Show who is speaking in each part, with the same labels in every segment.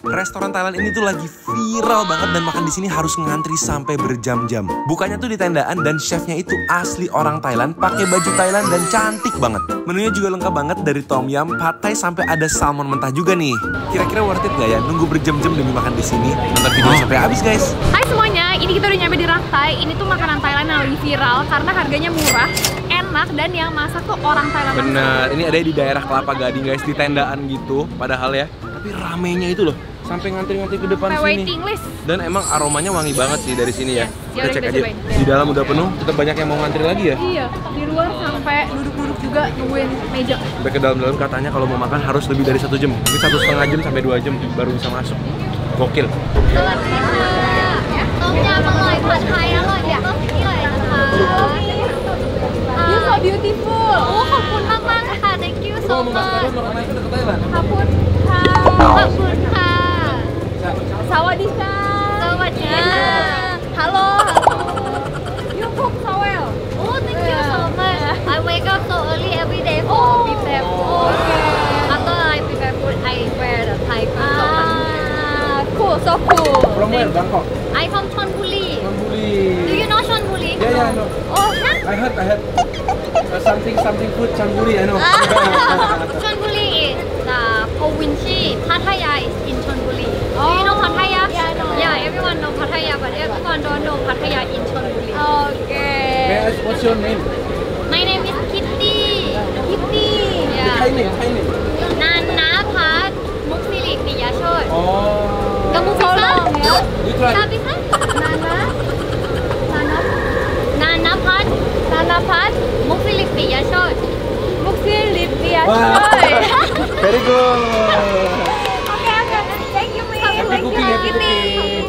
Speaker 1: Restoran Thailand ini tuh lagi viral banget dan makan di sini harus ngantri sampai berjam-jam. Bukanya tuh di tendaan dan chefnya itu asli orang Thailand, pakai baju Thailand dan cantik banget. Menunya juga lengkap banget dari tom yum, pad thai sampai ada salmon mentah juga nih. Kira-kira worth it gak ya nunggu berjam-jam demi makan di sini? Nonton video sampai habis guys.
Speaker 2: Hai semuanya, ini kita udah nyampe di Rak Thai. Ini tuh makanan Thailand yang lagi viral karena harganya murah, enak, dan yang masak tuh orang Thailand.
Speaker 1: Bener, ini ada di daerah Kelapa Gading guys, di tendaan gitu padahal ya. Tapi ramenya itu loh, sampai ngantri-ngantri ke depan sini.
Speaker 2: Waiting list.
Speaker 1: Dan emang aromanya wangi banget sih dari sini ya.
Speaker 2: Yes,
Speaker 1: Kita cek aja.
Speaker 2: cobain.
Speaker 1: Di dalam udah penuh, tetap banyak yang mau ngantri lagi ya.
Speaker 2: Iya, di luar sampai duduk-duduk juga nungguin meja.
Speaker 1: Sampai ke dalam-dalam katanya kalau mau makan harus lebih dari 1 jam. Mungkin 1,5 jam sampai 2 jam baru bisa masuk. Gokil.
Speaker 3: สวัสดีค่ะต้มยำอร่อยผัดไทยอร่อยแบบต้มนี้เลยนะคะ
Speaker 2: You so beautiful.
Speaker 3: โอ้ขอบคุณมากๆค่ะ thank you so much
Speaker 2: ขอบคุณค่ะ
Speaker 3: ขอบคุณค่ะ
Speaker 2: สวัสดีค่ะ
Speaker 3: สวัสดีค่ะ
Speaker 2: Hello. You cook so well.
Speaker 3: โอ้ thank you so much I wake up so early every day for prepare food after I prepare food I wear the Thai food
Speaker 2: Cool, so cool.
Speaker 1: From where? Bangkok.
Speaker 3: I from Chonburi
Speaker 1: Chonburi.
Speaker 3: Do you know Chonburi?
Speaker 1: Yeah, I know.
Speaker 3: Oh yeah?
Speaker 1: I heard. Something food Chonburi, I know.
Speaker 3: Chonburi is the province. Pattaya is in Chonburi. Do you know Pattaya?
Speaker 2: Yeah, I know.
Speaker 3: Yeah, everyone know Pattaya, but everyone don't know Pattaya in Chonburi.
Speaker 2: Okay.
Speaker 1: May I ask what's your name?
Speaker 3: My name is Kitty.
Speaker 2: Kitty.
Speaker 3: Yeah.
Speaker 1: Thai name.
Speaker 3: Nana Pat Muksili Piyashot.
Speaker 1: Oh.
Speaker 3: Kamu
Speaker 2: So
Speaker 3: bisa?
Speaker 2: long, ya?
Speaker 1: You try.
Speaker 3: Bisa bisa? Nana Pat
Speaker 2: Nana Pat.
Speaker 3: Muksili Piyashot.
Speaker 2: Muksil Litya.
Speaker 1: Wow. Very good.
Speaker 2: Okay. Thank you, Miss.
Speaker 1: Happy cooking, happy cooking.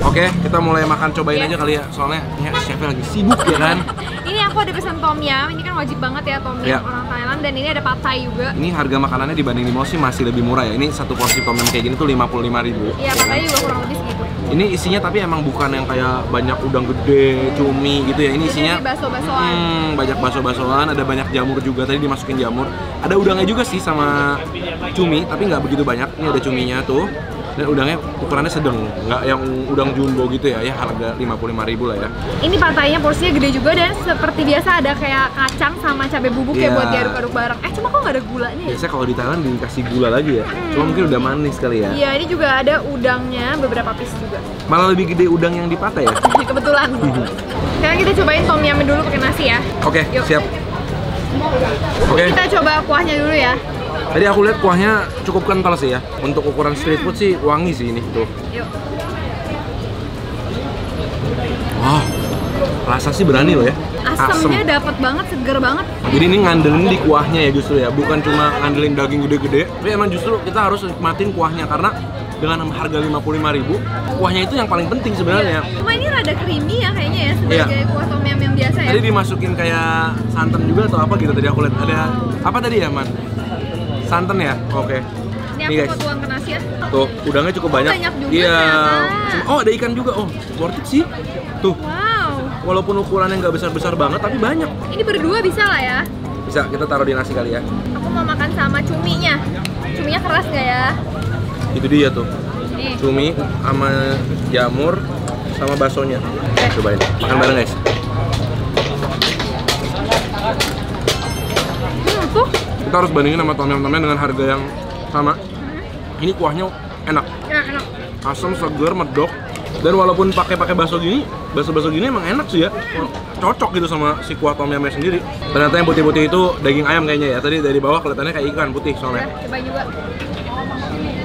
Speaker 1: Oke, kita mulai makan, cobain aja kali ya. Soalnya ya, chefnya lagi sibuk ya kan.
Speaker 2: Ini aku ada pesan tom yum. Ini kan wajib banget ya tom yum
Speaker 1: Ya.
Speaker 2: orang Thailand. Dan ini ada pad thai juga.
Speaker 1: Ini harga makanannya dibanding di mall sih masih lebih murah ya. Ini satu porsi tom yum kayak gini tuh 55.000.
Speaker 2: Iya, pad thai juga kurang lebih segitu.
Speaker 1: Ini isinya tapi emang bukan yang kayak banyak udang gede, cumi gitu ya. Ini isinya
Speaker 2: Ini baso-basoan.
Speaker 1: banyak baso-basoan, ada banyak jamur juga. Tadi dimasukin jamur. Ada udangnya juga sih sama cumi, tapi nggak begitu banyak. Ini ada cuminya tuh. Dan udangnya ukurannya sedang, nggak yang udang jumbo gitu ya. Ya harga 55.000 lah ya.
Speaker 2: Ini pad thai-nya porsinya gede juga dan seperti biasa ada kayak kacang sama cabai bubuk ya
Speaker 1: Iya.
Speaker 2: buat diaduk-aduk bareng. Cuma kok nggak ada gulanya ya?
Speaker 1: Biasanya kalau di Thailand dikasih gula lagi ya. Cuma mungkin udah manis kali ya.
Speaker 2: Iya, ini juga ada udangnya beberapa piece juga.
Speaker 1: Malah lebih gede udang yang di patah ya.
Speaker 2: Kebetulan. Sekarang kita cobain tom yum dulu pakai nasi ya.
Speaker 1: Oke,
Speaker 2: Yuk.
Speaker 1: siap. Oke.
Speaker 2: Kita coba kuahnya dulu ya.
Speaker 1: Tadi aku lihat kuahnya cukup kental sih ya. Untuk ukuran street food sih wangi sih ini tuh.
Speaker 2: Yuk.
Speaker 1: Wah, rasa sih berani loh ya.
Speaker 2: Asamnya dapat banget, seger banget.
Speaker 1: Jadi ini ngandelin di kuahnya ya justru ya, bukan cuma ngandelin daging gede-gede. Tapi emang justru kita harus nikmatin kuahnya karena dengan harga 55.000, kuahnya itu yang paling penting sebenarnya.
Speaker 2: Cuma ini rada creamy ya kayaknya ya sebagai kuah tom yum yang biasa ya.
Speaker 1: Tadi dimasukin kayak santan juga atau apa gitu tadi aku lihat. Ada apa tadi ya, Man? Santan ya? Oke.
Speaker 2: Ini
Speaker 1: Nih,
Speaker 2: aku
Speaker 1: guys.
Speaker 2: mau tuang ke nasi ya.
Speaker 1: Tuh, udangnya cukup banyak.
Speaker 2: Banyak juga
Speaker 1: Iya.
Speaker 2: ternyata.
Speaker 1: Oh, ada ikan juga. Oh, worth it sih. Tuh,
Speaker 2: Wow.
Speaker 1: walaupun ukurannya nggak besar-besar banget, tapi banyak.
Speaker 2: Ini berdua bisa lah ya.
Speaker 1: Bisa kita taruh di nasi kali ya.
Speaker 2: Aku mau makan sama cuminya. Cuminya keras gak ya?
Speaker 1: Itu dia tuh.
Speaker 2: Nih.
Speaker 1: Cumi sama jamur sama baksonya. Cobain. Makan bareng, guys.
Speaker 2: Tuh.
Speaker 1: Kita harus bandingin sama tom yum dengan harga yang sama. Ini kuahnya enak.
Speaker 2: Enak.
Speaker 1: Asam, seger, medok. Dan walaupun pakai bakso gini emang enak sih ya. Cocok gitu sama si kuah tom yumnya sendiri. Ternyata yang putih-putih itu daging ayam kayaknya ya. Tadi dari bawah kelihatannya kayak ikan putih soalnya.
Speaker 2: Cobain juga.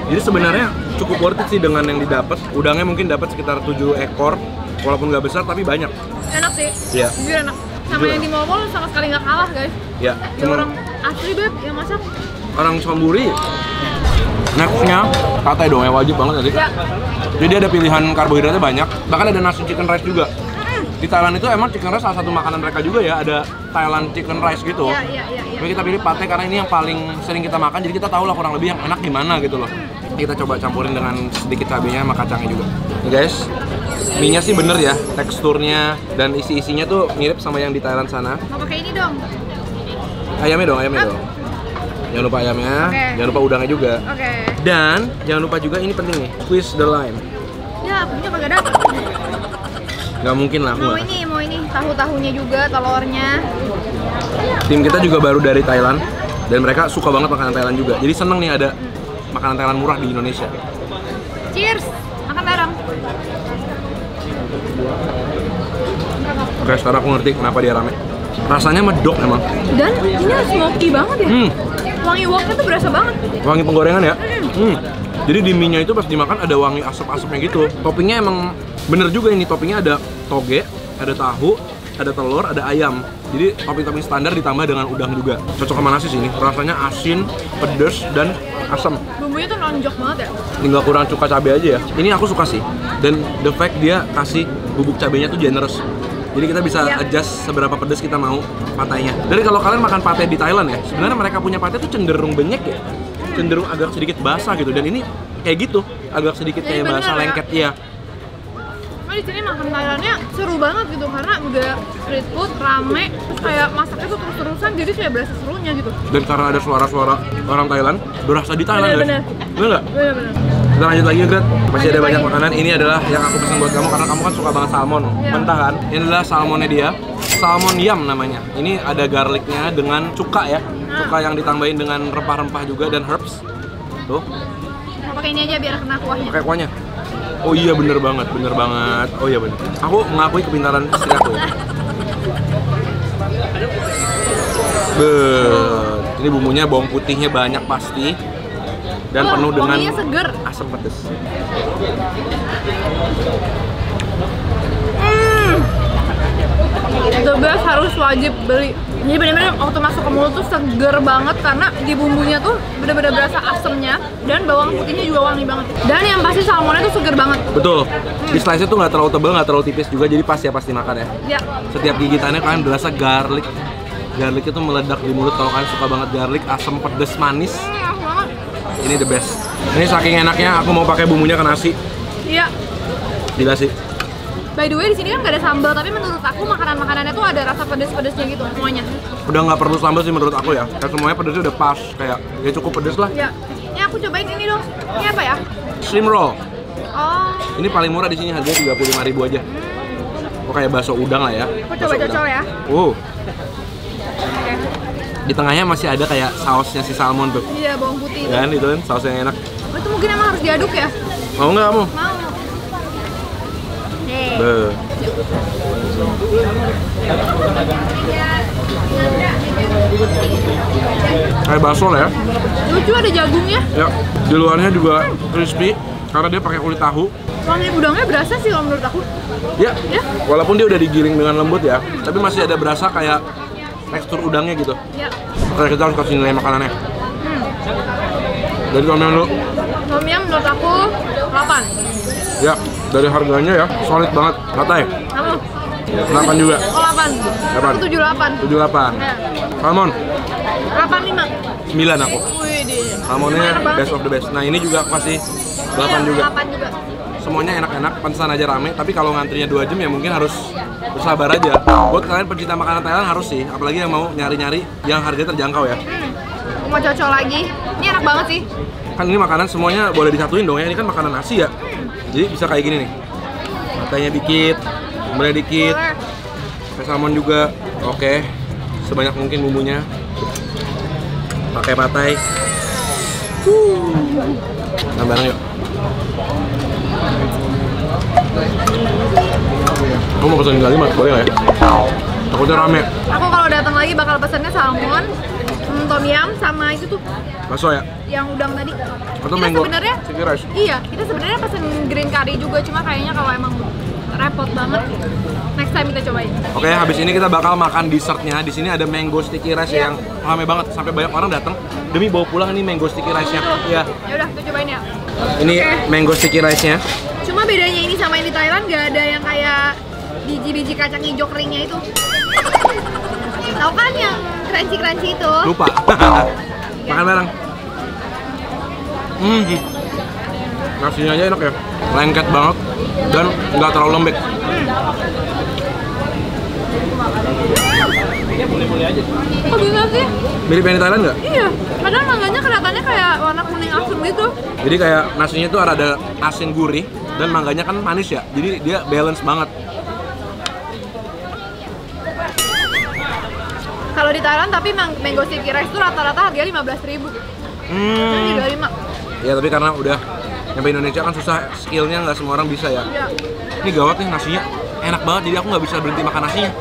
Speaker 1: Jadi sebenarnya cukup worth it sih dengan yang didapat. Udangnya mungkin dapat sekitar 7 ekor. Walaupun nggak besar tapi banyak.
Speaker 2: Enak sih.
Speaker 1: Iya.
Speaker 2: Jujur enak. Sama
Speaker 1: Jujur
Speaker 2: yang di mall sama sekali nggak kalah guys.
Speaker 1: Ya,
Speaker 2: Dia
Speaker 1: cuma
Speaker 2: orang asli beb yang masak.
Speaker 1: orang Chonburi. Nextnya pad thai dong, yang wajib banget tadi.
Speaker 2: Ya.
Speaker 1: Jadi ada pilihan karbohidratnya banyak. Bahkan ada nasi chicken rice juga. Di Thailand itu emang chicken rice salah satu makanan mereka juga ya. Ada Thailand chicken rice gitu.
Speaker 2: Iya.
Speaker 1: Tapi kita pilih pad thai karena ini yang paling sering kita makan. Jadi kita tahu lah kurang lebih yang enak gimana gitu loh. Kita coba campurin dengan sedikit cabenya sama kacangnya juga. Nih guys, mie-nya sih bener ya. Teksturnya dan isi-isinya tuh mirip sama yang di Thailand sana.
Speaker 2: Mau pakai ini dong.
Speaker 1: Ayamnya dong. Jangan lupa ayamnya,
Speaker 2: Oke.
Speaker 1: jangan lupa udangnya juga.
Speaker 2: Oke.
Speaker 1: Dan jangan lupa juga ini penting nih, squeeze the lime.
Speaker 2: Ya, akunya kagak dapet.
Speaker 1: Gak mungkin lah aku
Speaker 2: Mau
Speaker 1: nggak.
Speaker 2: ini tahu-tahunya juga, telurnya.
Speaker 1: Tim kita juga baru dari Thailand dan mereka suka banget makanan Thailand juga. Jadi seneng nih ada makanan Thailand murah di Indonesia.
Speaker 2: Cheers, makan bareng.
Speaker 1: Oke, sekarang aku ngerti kenapa dia rame. Rasanya medok emang.
Speaker 2: Dan ini smoky banget ya. Wangi woknya tuh berasa banget.
Speaker 1: Wangi penggorengan ya. Jadi di mie-nya itu pas dimakan ada wangi asap-asapnya gitu. Toppingnya emang bener juga ini, toppingnya ada toge, ada tahu, ada telur, ada ayam. Jadi topping-topping standar ditambah dengan udang juga. Cocok sama nasi sih ini. Rasanya asin, pedas, dan asam.
Speaker 2: Bumbunya tuh nonjok banget ya.
Speaker 1: Tinggal kurang cuka cabai aja ya. Ini aku suka sih. Dan the fact dia kasih bubuk cabainya tuh generous. Jadi kita bisa adjust seberapa pedas kita mau patainya. Jadi kalau kalian makan pate di Thailand ya, sebenarnya mereka punya pate tuh cenderung benyek ya. Cenderung agak sedikit basah gitu. Dan ini kayak gitu, agak sedikit
Speaker 2: Jadi
Speaker 1: kayak basah
Speaker 2: bener ya.
Speaker 1: lengket ya.
Speaker 2: Nah, di sini makan Thailandnya seru banget gitu karena udah street food, rame, terus kayak masaknya tuh terus-terusan jadi kayak berasa serunya gitu.
Speaker 1: Dan karena ada suara-suara orang Thailand, berasa di Thailand ya.
Speaker 2: Bener-bener.
Speaker 1: Bener nggak?
Speaker 2: Bener-bener.
Speaker 1: Kita lanjut lagi, Gret. Masih
Speaker 2: Lanjut
Speaker 1: ada banyak
Speaker 2: lagi.
Speaker 1: makanan. Ini adalah yang aku pesan buat kamu karena kamu kan suka banget salmon.
Speaker 2: Iya.
Speaker 1: Mentah kan? Ini adalah salmonnya dia. Salmon yam namanya. Ini ada garlicnya dengan cuka ya. Cuka yang ditambahin dengan rempah-rempah juga dan herbs. Tuh,
Speaker 2: Mau pakai ini aja biar kena kuahnya.
Speaker 1: pakai kuahnya. Oh iya bener banget, bener banget. Oh iya bener. Aku mengakui kepintaran istri aku. Ini bumbunya bawang putihnya banyak pasti. Dan penuh dengan
Speaker 2: wanginya seger.
Speaker 1: asam pedas.
Speaker 2: The best, harus wajib beli. Jadi bener-bener waktu masuk ke mulut tuh seger banget karena di bumbunya tuh bener-bener berasa asemnya dan bawang putihnya juga wangi banget. Dan yang pasti salmonnya tuh seger banget.
Speaker 1: Betul. Di slice-nya tuh nggak terlalu tebal, nggak terlalu tipis juga, jadi pas ya pasti makan ya.
Speaker 2: Ya.
Speaker 1: Setiap gigitannya kalian berasa garlic. Garlic itu meledak di mulut kalau kalian suka banget garlic, asam, pedes, manis.
Speaker 2: Enak banget.
Speaker 1: Ini the best. Ini saking enaknya aku mau pakai bumbunya ke nasi.
Speaker 2: Iya.
Speaker 1: Gila sih.
Speaker 2: By the way di sini kan gak ada sambal, tapi menurut aku makanan-makanannya tuh ada rasa pedes-pedesnya gitu semuanya.
Speaker 1: Udah nggak perlu sambal sih menurut aku ya. Kayak semuanya pedesnya udah pas, kayak ya cukup pedes lah.
Speaker 2: Ya. Ini aku cobain ini dong. Ini apa ya?
Speaker 1: Shrimp roll.
Speaker 2: Oh.
Speaker 1: Ini paling murah di sini, harganya 35.000 aja. Oh kayak bakso udang lah ya.
Speaker 2: Aku coba cocol ya.
Speaker 1: Di tengahnya masih ada kayak sausnya si salmon tuh.
Speaker 2: Iya, bawang putih.
Speaker 1: Kan itu kan saus yang enak.
Speaker 2: Oh, itu mungkin emang harus diaduk ya?
Speaker 1: Mau nggak kamu?
Speaker 2: Mau. Nih.
Speaker 1: Beuh. Kayak bakso lah ya.
Speaker 2: Lucu ada jagungnya.
Speaker 1: Ya, di luarnya juga crispy karena dia pakai kulit tahu.
Speaker 2: Wangi udangnya berasa sih kalau menurut aku.
Speaker 1: Ya,
Speaker 2: Ya.
Speaker 1: walaupun dia udah digiling dengan lembut ya, tapi masih ada berasa kayak tekstur udangnya gitu.
Speaker 2: Ya.
Speaker 1: Oke, kita harus kasih nilai makanannya. Dari tom yum dulu.
Speaker 2: Tom yum menurut aku 8.
Speaker 1: Ya, dari harganya ya, solid banget. Katai,
Speaker 2: Kamu?
Speaker 1: 8 juga.
Speaker 2: Oh 8. Aku 78.
Speaker 1: 78.
Speaker 2: Ya.
Speaker 1: Salmon,
Speaker 2: 85.
Speaker 1: 9 aku.
Speaker 2: Wih deh.
Speaker 1: Salmonnya
Speaker 2: Enak banget.
Speaker 1: best of the best. Nah ini juga aku kasih 8
Speaker 2: Iya,
Speaker 1: juga.
Speaker 2: 8 juga.
Speaker 1: Semuanya enak-enak, pantesan aja rame. Tapi kalau ngantrinya 2 jam ya mungkin harus bersabar aja. Buat kalian pencinta makanan Thailand harus sih, apalagi yang mau nyari-nyari yang harganya terjangkau ya.
Speaker 2: Aku mau cocol lagi. Ini enak banget sih.
Speaker 1: Kan ini makanan semuanya boleh disatuin dong ya, ini kan makanan nasi ya. Jadi bisa kayak gini nih. Matanya dikit, sambelnya dikit,
Speaker 2: Boleh.
Speaker 1: pakai salmon juga. Oke, sebanyak mungkin bumbunya. Pakai patai. Nah, bareng yuk. Kamu mau pesan kali mas, boleh nggak ya? Takutnya rame.
Speaker 2: Aku kalau datang lagi bakal pesennya salmon, tom yum sama itu tuh
Speaker 1: Bakso ya?
Speaker 2: yang udang tadi.
Speaker 1: Atau
Speaker 2: Kita
Speaker 1: mango
Speaker 2: sebenarnya
Speaker 1: sticky rice?
Speaker 2: iya, kita sebenarnya pesen green curry juga, cuma kayaknya kalau emang repot banget, next time kita cobain.
Speaker 1: Oke, habis ini kita bakal makan dessertnya. Di sini ada mango sticky rice yang rame banget sampai banyak orang datang demi bawa pulang ini mango sticky rice-nya. Iya.
Speaker 2: Ya udah, kita cobain ya.
Speaker 1: Ini mango sticky rice-nya.
Speaker 2: Cuma bedanya ini sama yang di Thailand nggak ada yang kayak biji-biji kacang hijau keringnya itu. Tahu kan yang crunchy-crunchy itu?
Speaker 1: Lupa. Makan bareng. Nasinya aja enak ya. Lengket banget dan nggak terlalu lembek.
Speaker 2: Kok bisa sih?
Speaker 1: Mirip yang di Thailand nggak?
Speaker 2: Iya, padahal mangganya kelihatannya kayak warna kuning asem gitu.
Speaker 1: Jadi kayak nasinya tuh ada asin gurih dan mangganya kan manis ya. Jadi dia balance banget.
Speaker 2: Kalau di Thailand tapi mango sticky rice tuh rata-rata harganya 15.000. Jadi 25.
Speaker 1: Ya tapi karena udah nyampe Indonesia kan susah, skillnya nggak semua orang bisa ya.
Speaker 2: Iya.
Speaker 1: Ini gawat nih nasinya, enak banget jadi aku nggak bisa berhenti makan nasinya.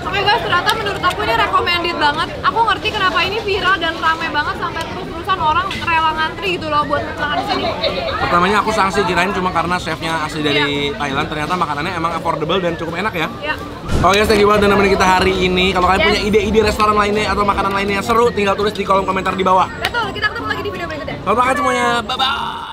Speaker 2: Oke guys, ternyata menurut aku ini recommended banget. Aku ngerti kenapa ini viral dan rame banget sampai terus-terusan orang rela ngantri gitu loh buat makan di sini.
Speaker 1: Pertamanya aku sanksi kirain cuma karena chefnya asli dari Thailand, ternyata makanannya emang affordable dan cukup enak ya.
Speaker 2: Iya.
Speaker 1: Oke guys, thank you banget udah nemenin kita hari ini. Kalau kalian punya ide-ide restoran lainnya atau makanan lainnya yang seru, tinggal tulis di kolom komentar di bawah.
Speaker 2: Betul, kita ketemu lagi di video berikutnya.
Speaker 1: Selamat makan semuanya, bye-bye!